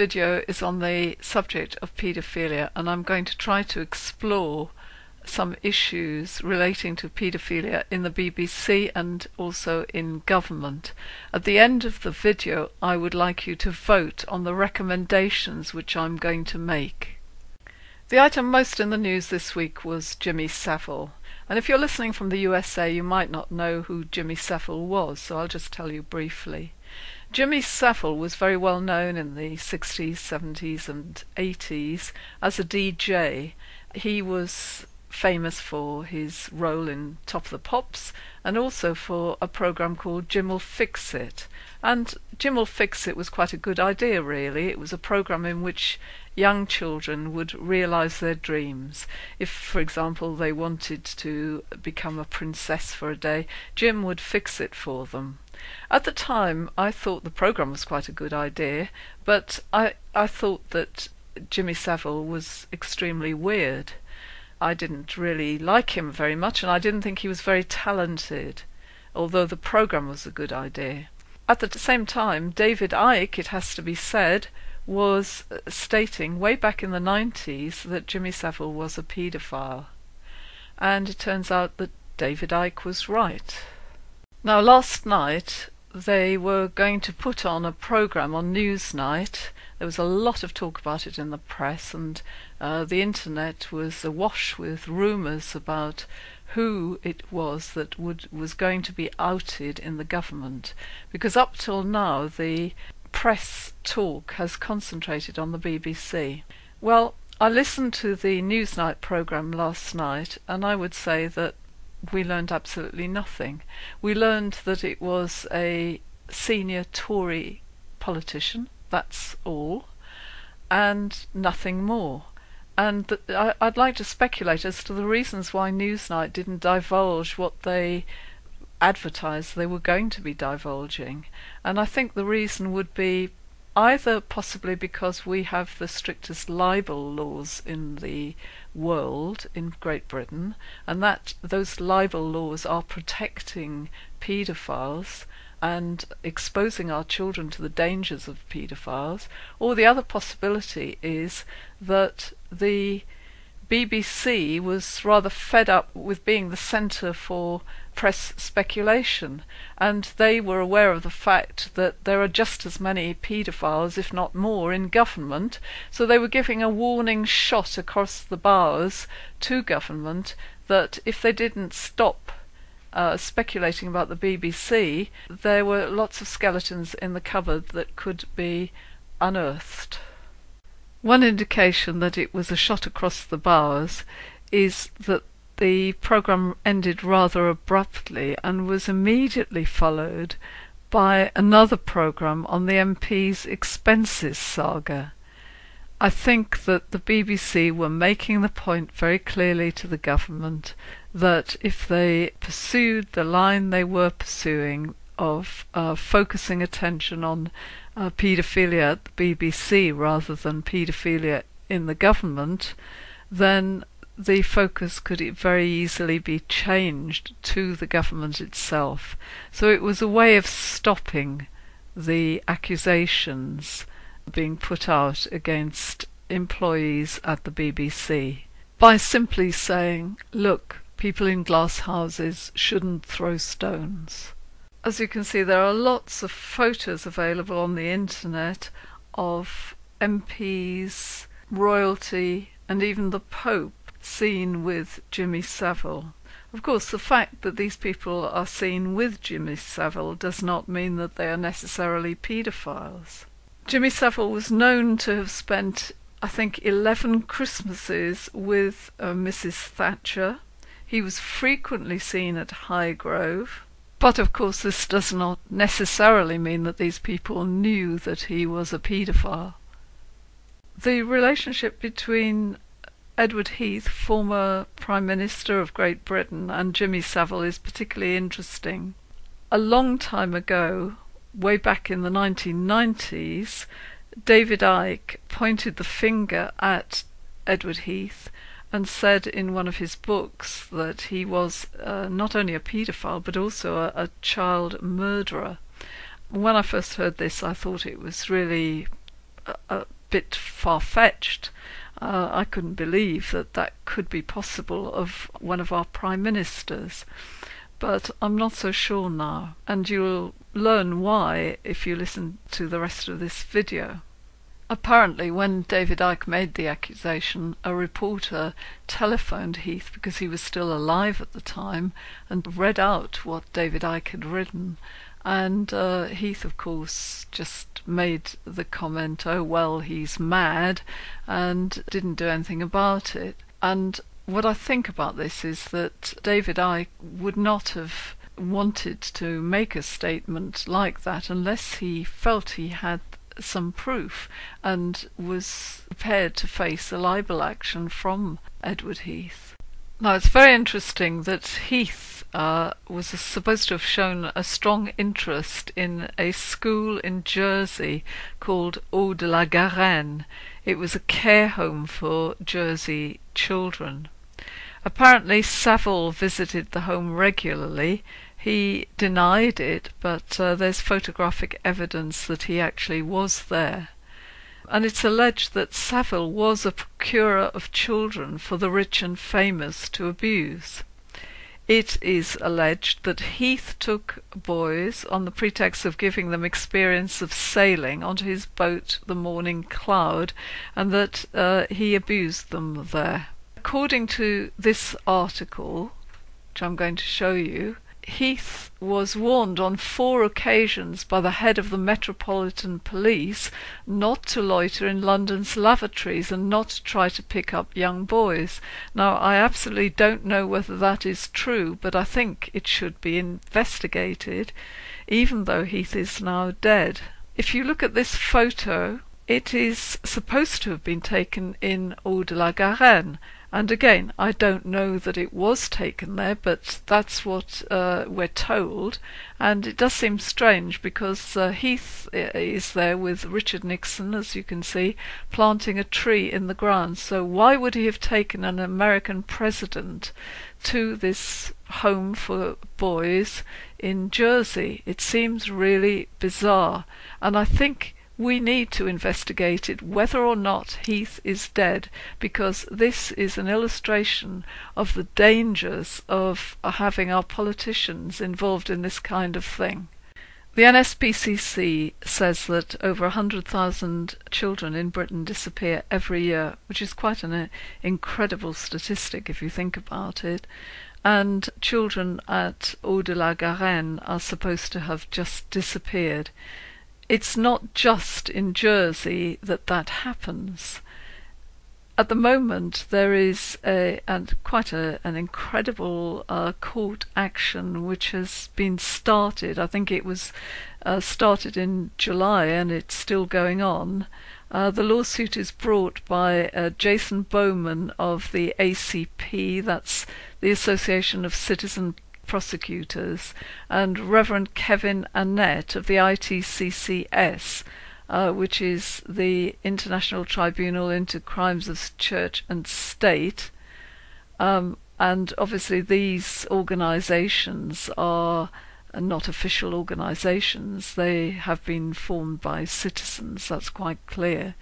video is on the subject of paedophilia, and I'm going to try to explore some issues relating to paedophilia in the BBC and also in government. At the end of the video, I would like you to vote on the recommendations which I'm going to make. The item most in the news this week was Jimmy Saville. And if you're listening from the USA, you might not know who Jimmy Saville was, so I'll just tell you briefly. Jimmy Saville was very well known in the 60s, 70s and 80s as a DJ. He was famous for his role in Top of the Pops and also for a program called Jim'll Fix It. And Jim'll Fix It was quite a good idea, really. It was a program in which young children would realise their dreams. If, for example, they wanted to become a princess for a day, Jim would fix it for them. At the time, I thought the program was quite a good idea, but I thought that Jimmy Saville was extremely weird. I didn't really like him very much, and I didn't think he was very talented, although the program was a good idea. At the same time, David Icke, it has to be said, was stating way back in the 90s that Jimmy Saville was a paedophile. And it turns out that David Icke was right. Now, last night they were going to put on a program on Newsnight. There was a lot of talk about it in the press, and the internet was awash with rumours about who it was that was going to be outed in the government, because up till now the press talk has concentrated on the BBC. Well, I listened to the Newsnight programme last night, and I would say that we learned absolutely nothing. We learned that it was a senior Tory politician, that's all, and nothing more. And I'd like to speculate as to the reasons why Newsnight didn't divulge what they advertised they were going to be divulging. And I think the reason would be either possibly because we have the strictest libel laws in the world, in Great Britain, and that those libel laws are protecting paedophiles and exposing our children to the dangers of paedophiles, or the other possibility is that the BBC was rather fed up with being the centre for press speculation, and they were aware of the fact that there are just as many paedophiles, if not more, in government, so they were giving a warning shot across the bows to government that if they didn't stop speculating about the BBC, there were lots of skeletons in the cupboard that could be unearthed. One indication that it was a shot across the bows is that the programme ended rather abruptly and was immediately followed by another programme on the MP's expenses saga. I think that the BBC were making the point very clearly to the government that if they pursued the line they were pursuing of focusing attention on paedophilia at the BBC rather than paedophilia in the government, then the focus could very easily be changed to the government itself. So it was a way of stopping the accusations being put out against employees at the BBC by simply saying, look, people in glass houses shouldn't throw stones. As you can see, there are lots of photos available on the internet of MPs, royalty and even the Pope seen with Jimmy Saville. Of course, the fact that these people are seen with Jimmy Saville does not mean that they are necessarily paedophiles. Jimmy Saville was known to have spent, I think, 11 Christmases with Mrs. Thatcher. He was frequently seen at Highgrove. But of course this does not necessarily mean that these people knew that he was a paedophile. The relationship between Edward Heath, former Prime Minister of Great Britain, and Jimmy Saville is particularly interesting. A long time ago, way back in the 1990s, David Icke pointed the finger at Edward Heath and said in one of his books that he was not only a paedophile but also a child murderer. When I first heard this, I thought it was really a bit far-fetched. I couldn't believe that that could be possible of one of our prime ministers. But I'm not so sure now, and you'll learn why if you listen to the rest of this video. Apparently, when David Icke made the accusation, a reporter telephoned Heath, because he was still alive at the time, and read out what David Icke had written. And Heath, of course, just made the comment, oh well, he's mad, and didn't do anything about it. And what I think about this is that David Icke would not have wanted to make a statement like that unless he felt he had some proof and was prepared to face a libel action from Edward Heath. Now, it's very interesting that Heath was supposed to have shown a strong interest in a school in Jersey called Haut de la Garenne. It was a care home for Jersey children. Apparently, Saville visited the home regularly. He denied it, but there's photographic evidence that he actually was there. And it's alleged that Saville was a procurer of children for the rich and famous to abuse. It is alleged that Heath took boys on the pretext of giving them experience of sailing onto his boat, the Morning Cloud, and that he abused them there. According to this article, which I'm going to show you, Heath was warned on 4 occasions by the head of the Metropolitan Police not to loiter in London's lavatories and not to try to pick up young boys. Now, I absolutely don't know whether that is true, but I think it should be investigated, even though Heath is now dead. If you look at this photo, it is supposed to have been taken in Haut de la Garenne. And again, I don't know that it was taken there, but that's what we're told. And it does seem strange because Heath is there with Richard Nixon, as you can see, planting a tree in the grounds. So why would he have taken an American president to this home for boys in Jersey? It seems really bizarre. And I think we need to investigate it, whether or not Heath is dead, because this is an illustration of the dangers of having our politicians involved in this kind of thing. The NSPCC says that over 100,000 children in Britain disappear every year, which is quite an incredible statistic if you think about it. And children at Haut de la Garenne are supposed to have just disappeared. It's not just in Jersey that happens. At the moment, there is quite an incredible court action which has been started. I think it was started in July and it's still going on. The lawsuit is brought by Jason Bowman of the ACP, that's the Association of Citizen Prosecutors, and Reverend Kevin Annett of the ITCCS, which is the International Tribunal into Crimes of Church and State. And obviously these organisations are not official organisations. They have been formed by citizens, that's quite clear.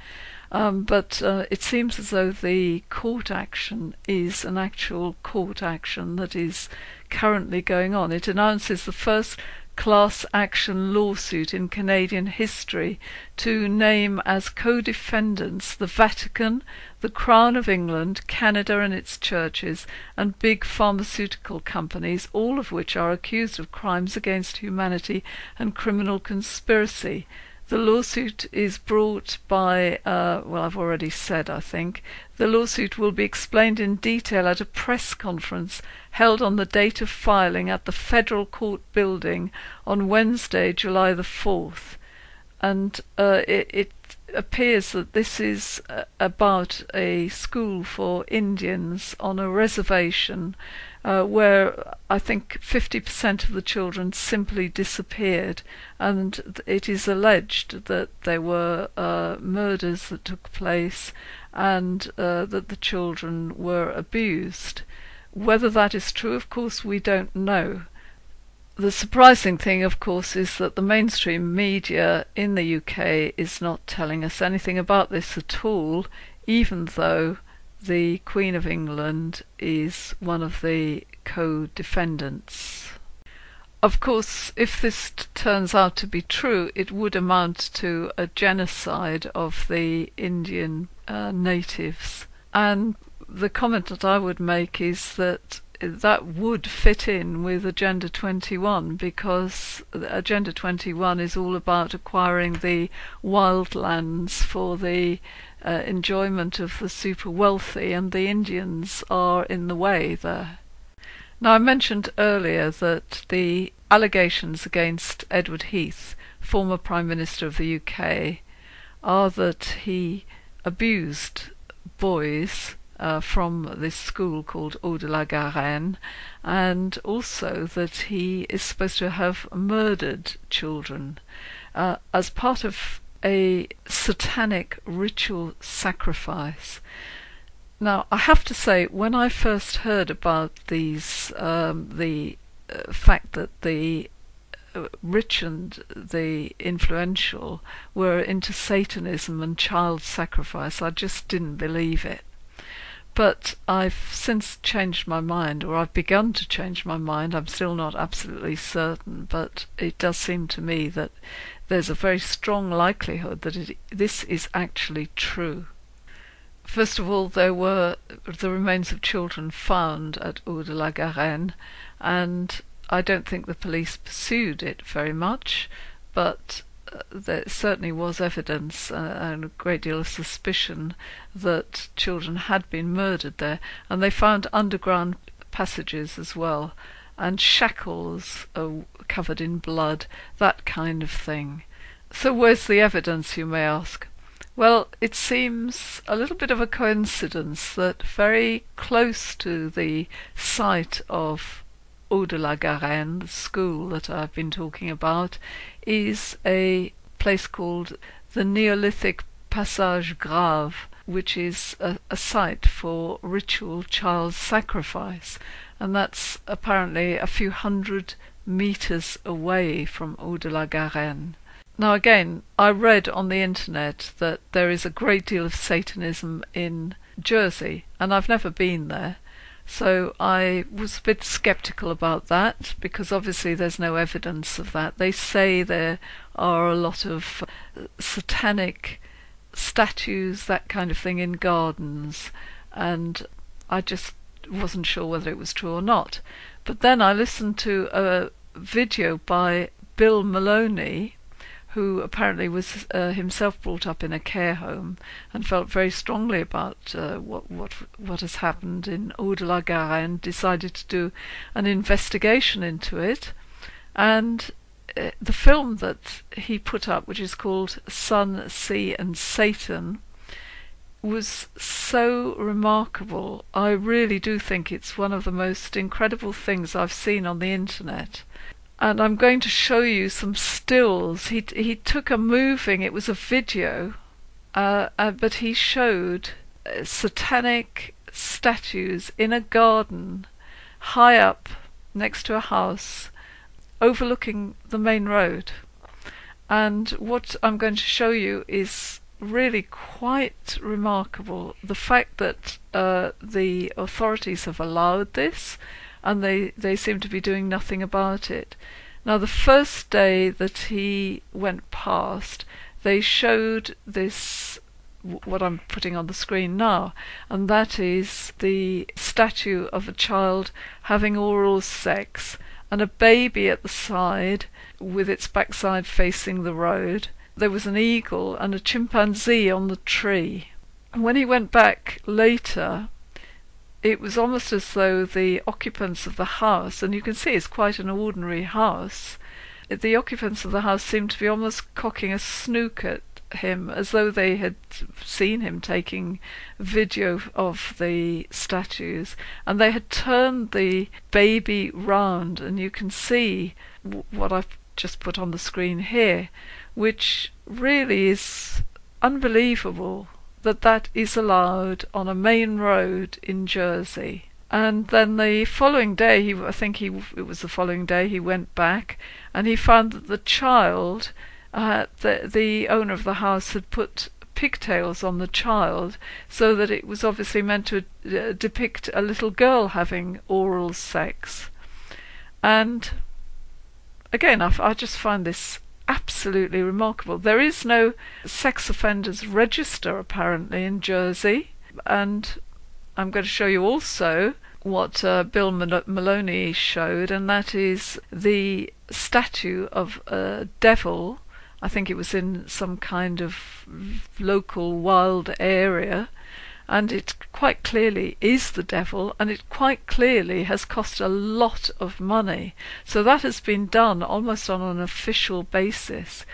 But it seems as though the court action is an actual court action that is currently going on. It announces the first class action lawsuit in Canadian history to name as co-defendants the Vatican, the Crown of England, Canada and its churches, and big pharmaceutical companies, all of which are accused of crimes against humanity and criminal conspiracy. The lawsuit is brought by, well, I've already said, I think. The lawsuit will be explained in detail at a press conference held on the date of filing at the Federal Court building on Wednesday, July the 4th. And it appears that this is about a school for Indians on a reservation where I think 50% of the children simply disappeared, and it is alleged that there were murders that took place and that the children were abused. Whether that is true, of course, we don't know. The surprising thing, of course, is that the mainstream media in the UK is not telling us anything about this at all, even though the Queen of England is one of the co-defendants. Of course, if this turns out to be true, it would amount to a genocide of the Indian natives. And the comment that I would make is that that would fit in with Agenda 21, because Agenda 21 is all about acquiring the wildlands for the enjoyment of the super wealthy, and the Indians are in the way there. Now, I mentioned earlier that the allegations against Edward Heath, former Prime Minister of the UK, are that he abused boys from this school called Eau de la Garenne, and also that he is supposed to have murdered children as part of a satanic ritual sacrifice. Now, I have to say, when I first heard about these, the fact that the rich and the influential were into Satanism and child sacrifice, I just didn't believe it. But I've since changed my mind, or I've begun to change my mind. I'm still not absolutely certain, but it does seem to me that there's a very strong likelihood that this is actually true. First of all, there were the remains of children found at Eau de la Garenne, and I don't think the police pursued it very much, but there certainly was evidence and a great deal of suspicion that children had been murdered there, and they found underground passages as well, and shackles covered in blood, that kind of thing. So where's the evidence, you may ask? Well, it seems a little bit of a coincidence that very close to the site of Eau de la Garenne, the school that I've been talking about, is a place called the Neolithic Passage Grave, which is a site for ritual child sacrifice, and that's apparently a few hundred meters away from Eau de la Garenne. Now again, I read on the internet that there is a great deal of Satanism in Jersey, and I've never been there, so I was a bit sceptical about that, because obviously there's no evidence of that. They say there are a lot of satanic statues, that kind of thing, in gardens, and I just wasn't sure whether it was true or not. But then I listened to a video by Bill Maloney, who apparently was himself brought up in a care home and felt very strongly about what has happened in Eau de la Garenne, decided to do an investigation into it, and the film that he put up, which is called Sun, Sea and Satan, was so remarkable. I really do think it's one of the most incredible things I've seen on the internet. And I'm going to show you some stills. He took it was a video, but he showed satanic statues in a garden high up next to a house overlooking the main road. And what I'm going to show you is really quite remarkable. The fact that the authorities have allowed this, and they seem to be doing nothing about it. Now, the first day that he went past, they showed this, what I'm putting on the screen now, and that is the statue of a child having oral sex, and a baby at the side with its backside facing the road. There was an eagle and a chimpanzee on the tree. And when he went back later, it was almost as though the occupants of the house, and you can see it's quite an ordinary house, the occupants of the house seemed to be almost cocking a snook at him, as though they had seen him taking video of the statues, and they had turned the baby round, and you can see what I've just put on the screen here, which really is unbelievable that is allowed on a main road in Jersey. And then the following day, it was the following day, he went back and he found that the child, the owner of the house had put pigtails on the child so that it was obviously meant to depict a little girl having oral sex. And again, I just find this absolutely remarkable. There is no sex offenders register apparently in Jersey, and I'm going to show you also what Bill Maloney showed, and that is the statue of a devil. I think it was in some kind of local wild area, and it quite clearly is the devil, and it quite clearly has cost a lot of money. So that has been done almost on an official basis.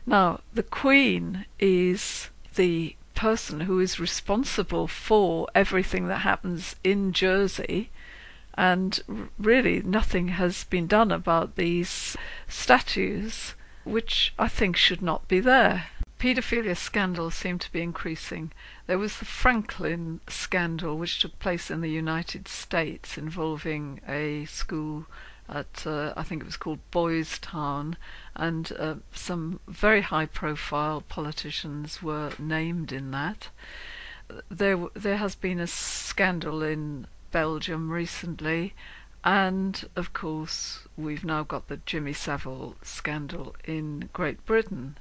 Now, the Queen is the person who is responsible for everything that happens in Jersey, and really nothing has been done about these statues, which I think should not be there. Paedophilia scandals seem to be increasing. There was the Franklin scandal, which took place in the United States, involving a school at, I think it was called Boys Town, and some very high-profile politicians were named in that. There has been a scandal in Belgium recently, and of course we've now got the Jimmy Saville scandal in Great Britain.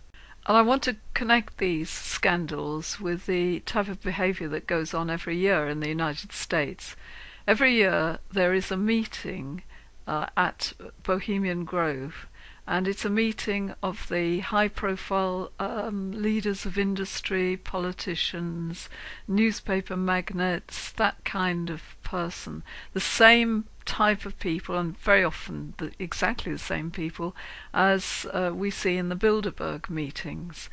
And I want to connect these scandals with the type of behaviour that goes on every year in the United States. Every year there is a meeting at Bohemian Grove, and it's a meeting of the high-profile leaders of industry, politicians, newspaper magnates, that kind of person. The same type of people, and very often exactly the same people as we see in the Bilderberg meetings.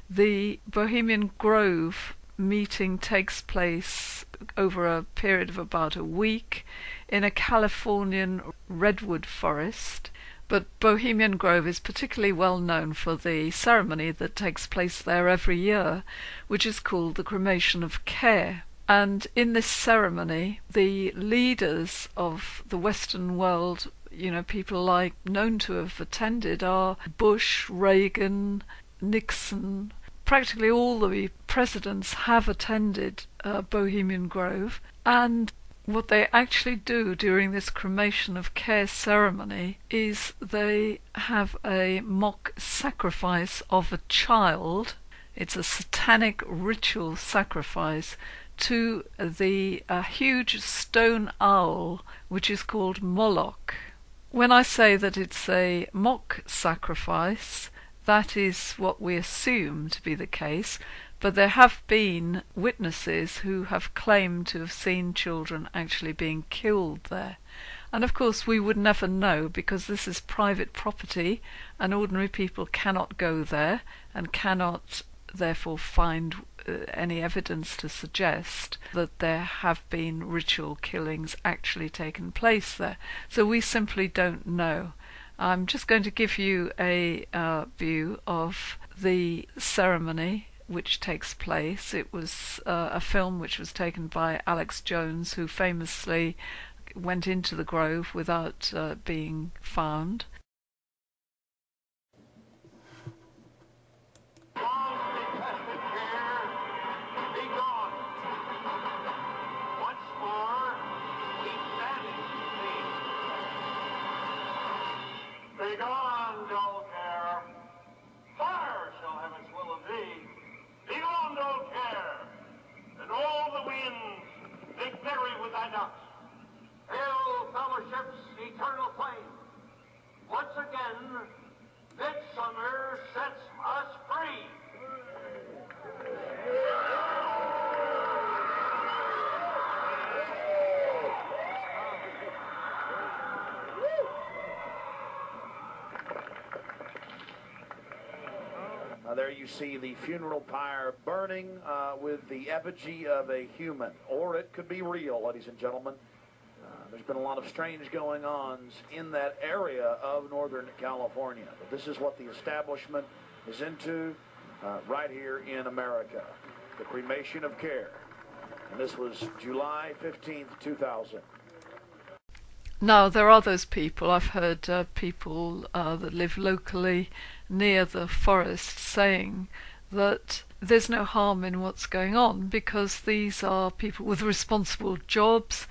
The Bohemian Grove meeting takes place over a period of about a week in a Californian redwood forest. But Bohemian Grove is particularly well known for the ceremony that takes place there every year, which is called the Cremation of Care. And in this ceremony, the leaders of the Western world, people known to have attended are Bush, Reagan, Nixon. Practically all the presidents have attended Bohemian Grove, and what they actually do during this cremation of care ceremony is they have a mock sacrifice of a child. It's a satanic ritual sacrifice to the huge stone owl which is called Moloch. When I say that it's a mock sacrifice, that is what we assume to be the case, but there have been witnesses who have claimed to have seen children actually being killed there. And of course we would never know, because this is private property and ordinary people cannot go there and cannot therefore find any evidence to suggest that there have been ritual killings actually taken place there. So we simply don't know. I'm just going to give you a view of the ceremony which takes place. It was a film which was taken by Alex Jones, who famously went into the grove without being found. Begone, dull care. Fire shall have its will of thee. Begone, dull care. And all the winds, they bury with thy ducts. Hail, fellowship's eternal flame. Once again, midsummer sets us free. There you see the funeral pyre burning with the effigy of a human, or it could be real, ladies and gentlemen. There's been a lot of strange going-ons in that area of Northern California, but this is what the establishment is into right here in America, the cremation of care. And this was July 15th, 2000. Now, there are those people, I've heard people that live locally near the forest saying that there's no harm in what's going on because these are people with responsible jobs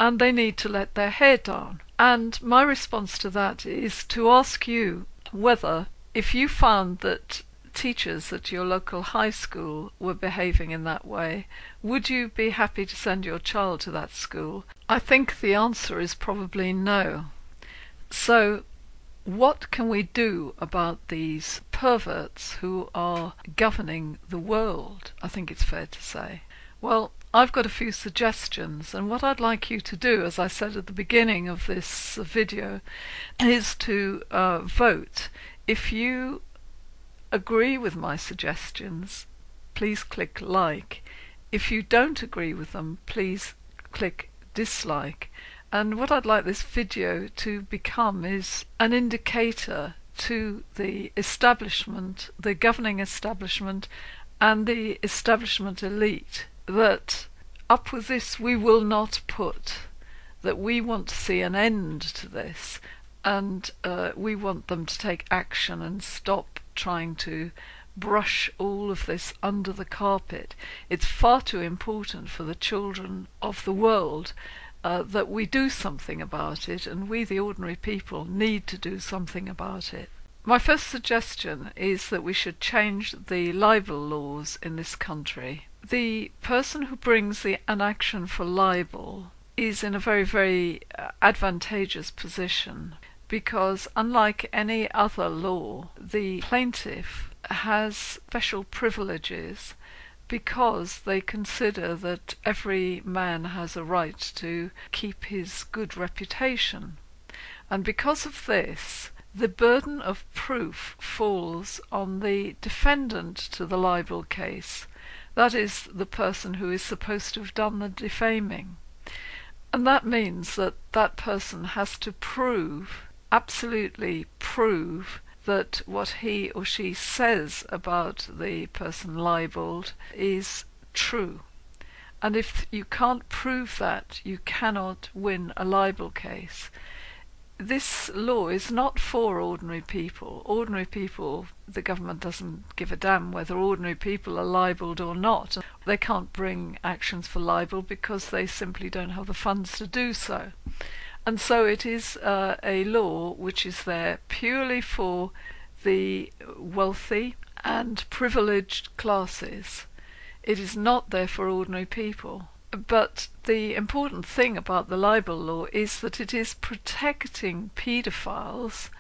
and they need to let their hair down. And my response to that is to ask you whether, if you found that teachers at your local high school were behaving in that way, would you be happy to send your child to that school? I think the answer is probably no. So what can we do about these perverts who are governing the world? I think it's fair to say. Well, I've got a few suggestions, and what I'd like you to do, as I said at the beginning of this video, is to vote. If you agree with my suggestions, please click like. If you don't agree with them, please click dislike. And what I'd like this video to become is an indicator to the establishment, the governing establishment and the establishment elite, that up with this we will not put, that we want to see an end to this, and we want them to take action and stop trying to brush all of this under the carpet. It's far too important for the children of the world that we do something about it, and we, the ordinary people, need to do something about it. My first suggestion is that we should change the libel laws in this country. The person who brings an action for libel is in a very, very advantageous position, because unlike any other law, the plaintiff has special privileges because they consider that every man has a right to keep his good reputation. And because of this, the burden of proof falls on the defendant to the libel case, that is, the person who is supposed to have done the defaming. And that means that that person has to prove, absolutely prove, that what he or she says about the person libelled is true. And if you can't prove that, you cannot win a libel case. This law is not for ordinary people. Ordinary people, the government doesn't give a damn whether ordinary people are libelled or not. They can't bring actions for libel because they simply don't have the funds to do so. And so it is a law which is there purely for the wealthy and privileged classes. It is not there for ordinary people. But the important thing about the libel law is that it is protecting paedophiles,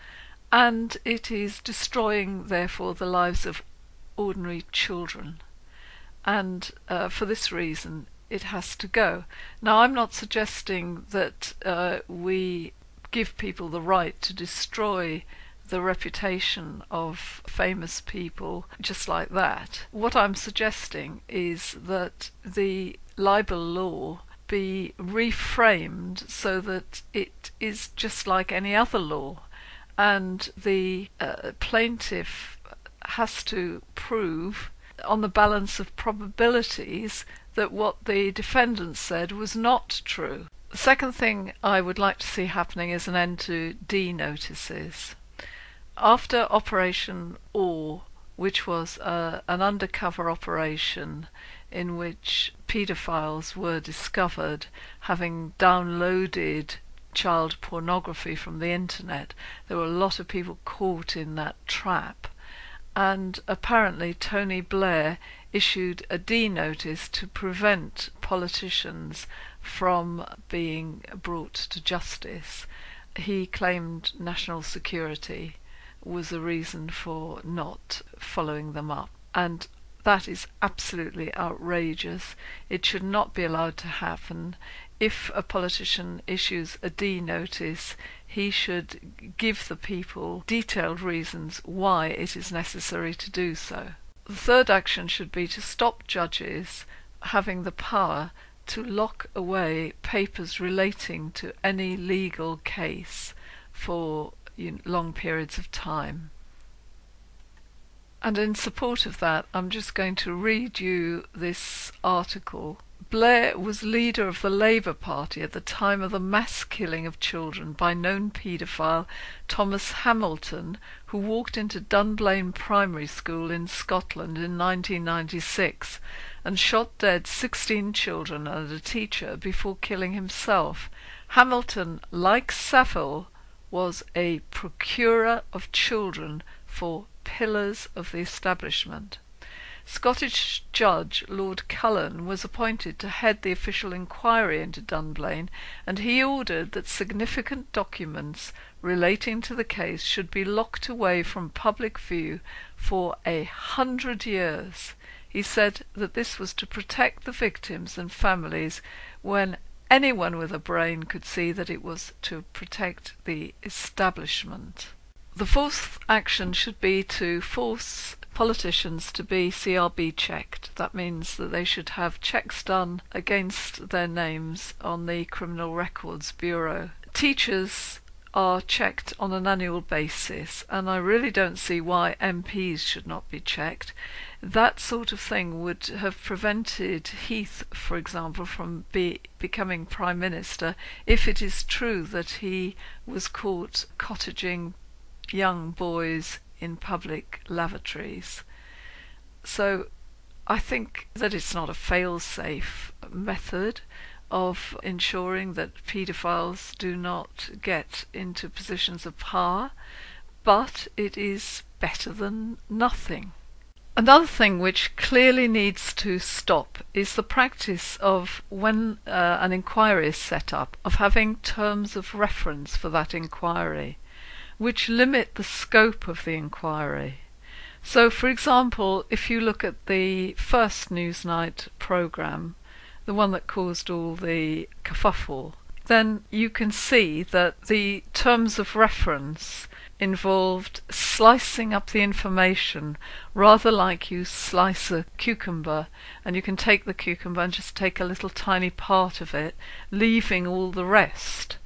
and it is destroying, therefore, the lives of ordinary children. And for this reason, it has to go. Now, I'm not suggesting that we give people the right to destroy the reputation of famous people just like that. What I'm suggesting is that the libel law be reframed so that it is just like any other law, and the plaintiff has to prove on the balance of probabilities that what the defendant said was not true. The second thing I would like to see happening is an end to D-notices. After Operation Or, which was an undercover operation in which paedophiles were discovered having downloaded child pornography from the internet, there were a lot of people caught in that trap. And apparently Tony Blair issued a D-notice to prevent politicians from being brought to justice. He claimed national security was a reason for not following them up. And that is absolutely outrageous. It should not be allowed to happen. If a politician issues a D-notice, he should give the people detailed reasons why it is necessary to do so. The third action should be to stop judges having the power to lock away papers relating to any legal case for long periods of time. And in support of that, I'm just going to read you this article Blair was leader of the Labour Party at the time of the mass killing of children by known paedophile Thomas Hamilton, who walked into Dunblane Primary School in Scotland in 1996 and shot dead 16 children and a teacher before killing himself. Hamilton, like Saville, was a procurer of children for pillars of the establishment. Scottish Judge Lord Cullen was appointed to head the official inquiry into Dunblane, and he ordered that significant documents relating to the case should be locked away from public view for 100 years. He said that this was to protect the victims and families when anyone with a brain could see that it was to protect the establishment. The fourth action should be to force politicians to be CRB checked. That means that they should have checks done against their names on the Criminal Records Bureau. Teachers are checked on an annual basis, and I really don't see why MPs should not be checked. That sort of thing would have prevented Heath, for example, from becoming Prime Minister if it is true that he was caught cottaging young boys in public lavatories. So I think that it's not a fail-safe method of ensuring that paedophiles do not get into positions of power, but it is better than nothing. Another thing which clearly needs to stop is the practice of, when an inquiry is set up, of having terms of reference for that inquiry, which limit the scope of the inquiry. So, for example, if you look at the first Newsnight programme, the one that caused all the kerfuffle, then you can see that the terms of reference involved slicing up the information rather like you slice a cucumber, and you can take the cucumber and just take a little tiny part of it, leaving all the rest.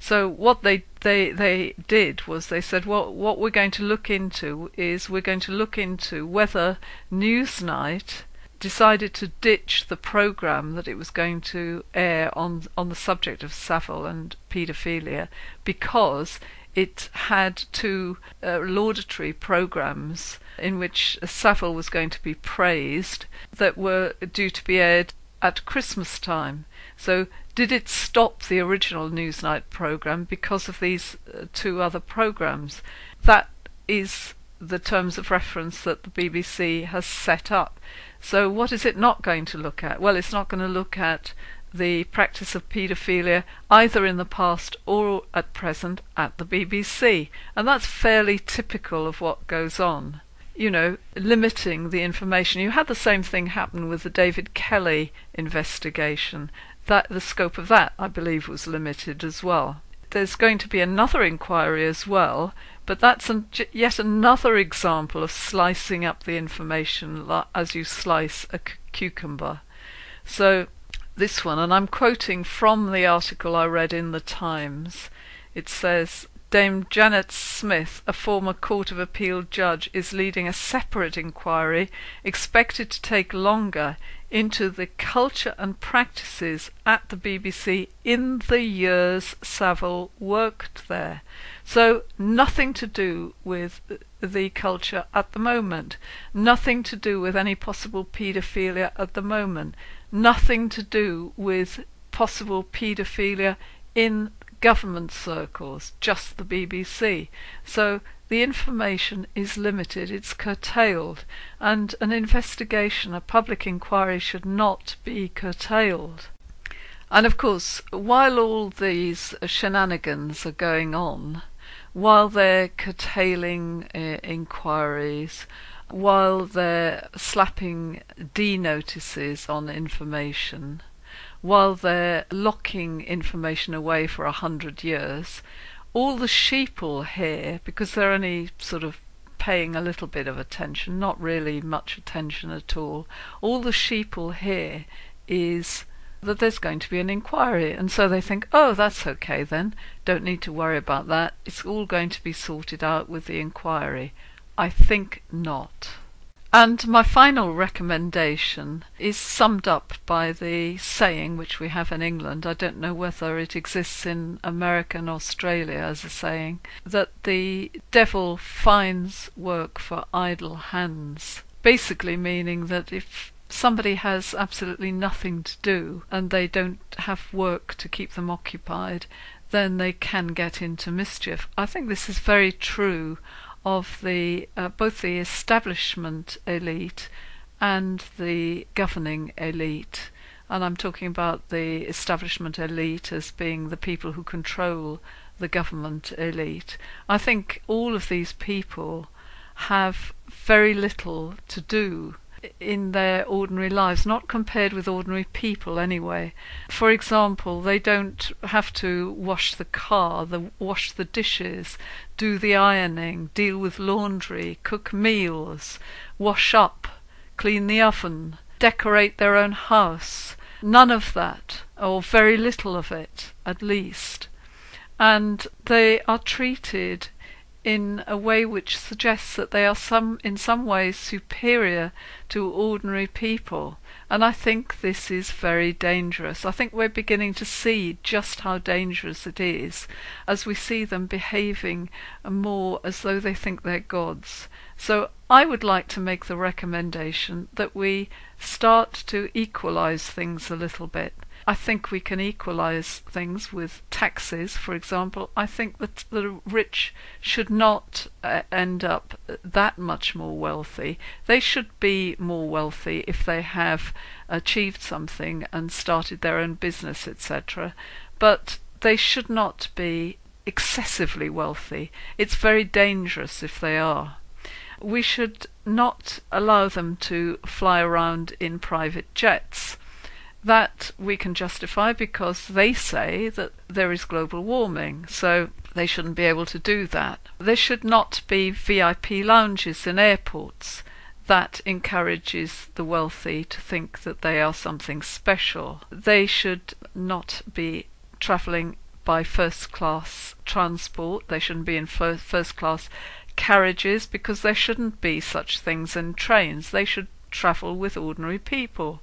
So what they did was they said, well, what we're going to look into is we're going to look into whether Newsnight decided to ditch the programme that it was going to air on the subject of Saville and paedophilia because it had two laudatory programmes in which Saville was going to be praised that were due to be aired at Christmas time. So did it stop the original Newsnight programme because of these two other programmes? That is the terms of reference that the BBC has set up. So what is it not going to look at? Well, it's not going to look at the practice of paedophilia either in the past or at present at the BBC. And that's fairly typical of what goes on. You know, limiting the information. You had the same thing happen with the David Kelly investigation. That the scope of that, I believe, was limited as well. There's going to be another inquiry as well, but that's yet another example of slicing up the information as you slice a cucumber. So this one, and I'm quoting from the article I read in the Times, it says, Dame Janet Smith, a former Court of Appeal judge, is leading a separate inquiry expected to take longer into the culture and practices at the BBC in the years Saville worked there. So nothing to do with the culture at the moment, nothing to do with any possible paedophilia at the moment, nothing to do with possible paedophilia in government circles, just the BBC. So the information is limited, it's curtailed, and an investigation, a public inquiry, should not be curtailed. And of course, while all these shenanigans are going on, while they're curtailing inquiries, while they're slapping D-notices on information, while they're locking information away for 100 years, all the sheeple here, because they're only sort of paying a little bit of attention, not really much attention at all the sheeple here is that there's going to be an inquiry, and so they think, oh, that's okay then, don't need to worry about that, it's all going to be sorted out with the inquiry. I think not. And my final recommendation is summed up by the saying which we have in England. I don't know whether it exists in America and Australia as a saying, that the devil finds work for idle hands. Basically meaning that if somebody has absolutely nothing to do and they don't have work to keep them occupied, then they can get into mischief. I think this is very true of the both the establishment elite and the governing elite. And I'm talking about the establishment elite as being the people who control the government elite. I think all of these people have very little to do in their ordinary lives, not compared with ordinary people anyway. For example, they don't have to wash the car, wash the dishes, do the ironing, deal with laundry, cook meals, wash up, clean the oven, decorate their own house. None of that, or very little of it at least. And they are treated in a way which suggests that they are in some ways superior to ordinary people. And I think this is very dangerous. I think we're beginning to see just how dangerous it is as we see them behaving more as though they think they're gods. So I would like to make the recommendation that we start to equalize things a little bit. I think we can equalize things with taxes, for example. I think that the rich should not end up that much more wealthy. They should be more wealthy if they have achieved something and started their own business, etc. But they should not be excessively wealthy. It's very dangerous if they are. We should not allow them to fly around in private jets. That we can justify because they say that there is global warming, so they shouldn't be able to do that. There should not be VIP lounges in airports. That encourages the wealthy to think that they are something special. They should not be travelling by first-class transport. They shouldn't be in first-class carriages because there shouldn't be such things in trains. They should travel with ordinary people.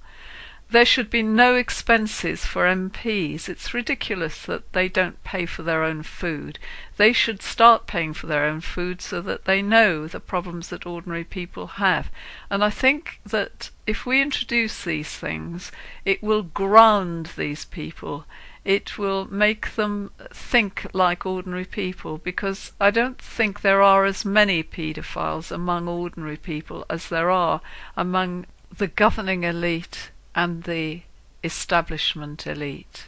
There should be no expenses for MPs. It's ridiculous that they don't pay for their own food. They should start paying for their own food so that they know the problems that ordinary people have. And I think that if we introduce these things, it will ground these people. It will make them think like ordinary people, because I don't think there are as many paedophiles among ordinary people as there are among the governing elite and the establishment elite.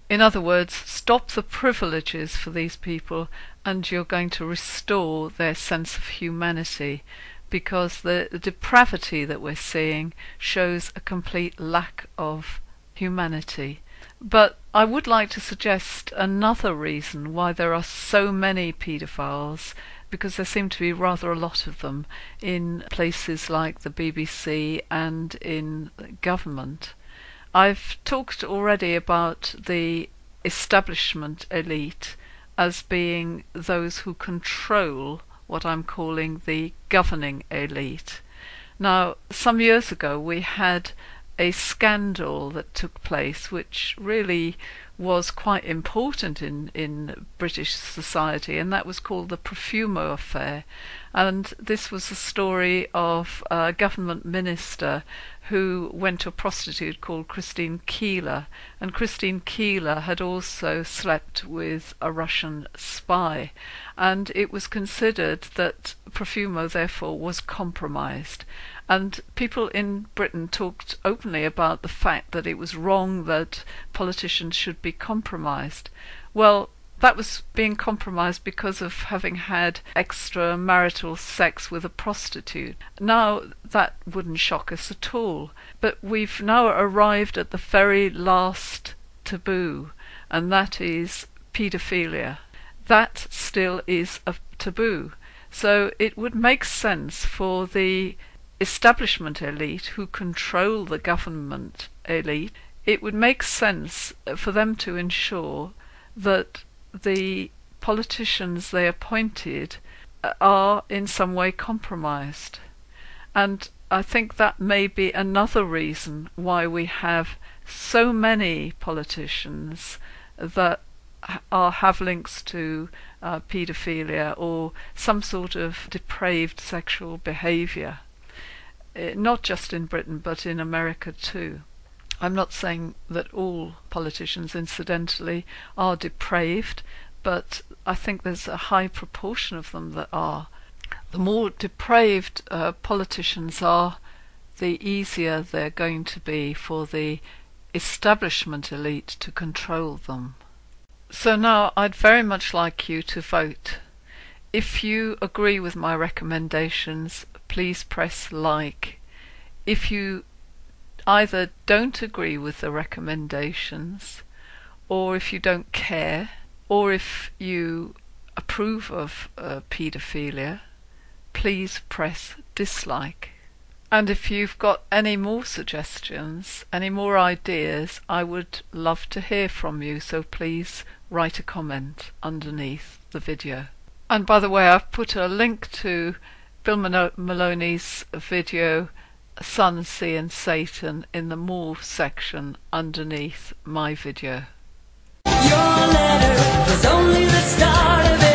In other words, stop the privileges for these people and you're going to restore their sense of humanity, because the depravity that we're seeing shows a complete lack of humanity. But I would like to suggest another reason why there are so many paedophiles, because there seem to be rather a lot of them in places like the BBC and in government. I've talked already about the establishment elite as being those who control what I'm calling the governing elite. Now, some years ago we had a scandal that took place which really was quite important in British society, and that was called the Profumo affair. And this was the story of a government minister who went to a prostitute called Christine Keeler, and Christine Keeler had also slept with a Russian spy, and it was considered that Profumo therefore was compromised. And people in Britain talked openly about the fact that it was wrong that politicians should be compromised. Well, that was being compromised because of having had extramarital sex with a prostitute. Now, that wouldn't shock us at all. But we've now arrived at the very last taboo, and that is paedophilia. That still is a taboo. So it would make sense for the establishment elite who control the government elite, it would make sense for them to ensure that the politicians they appointed are in some way compromised. And I think that may be another reason why we have so many politicians that have links to paedophilia or some sort of depraved sexual behaviour, not just in Britain but in America too. I'm not saying that all politicians, incidentally, are depraved, but I think there's a high proportion of them that are. The more depraved politicians are, the easier they're going to be for the establishment elite to control them. So now I'd very much like you to vote. If you agree with my recommendations, please press like. If you either don't agree with the recommendations, or if you don't care, or if you approve of paedophilia, please press dislike. And if you've got any more suggestions, any more ideas, I would love to hear from you, so please write a comment underneath the video. And by the way, I've put a link to Bill Maloney's video Sun, Sea and Satan in the More section underneath my video. Your letter was only the start of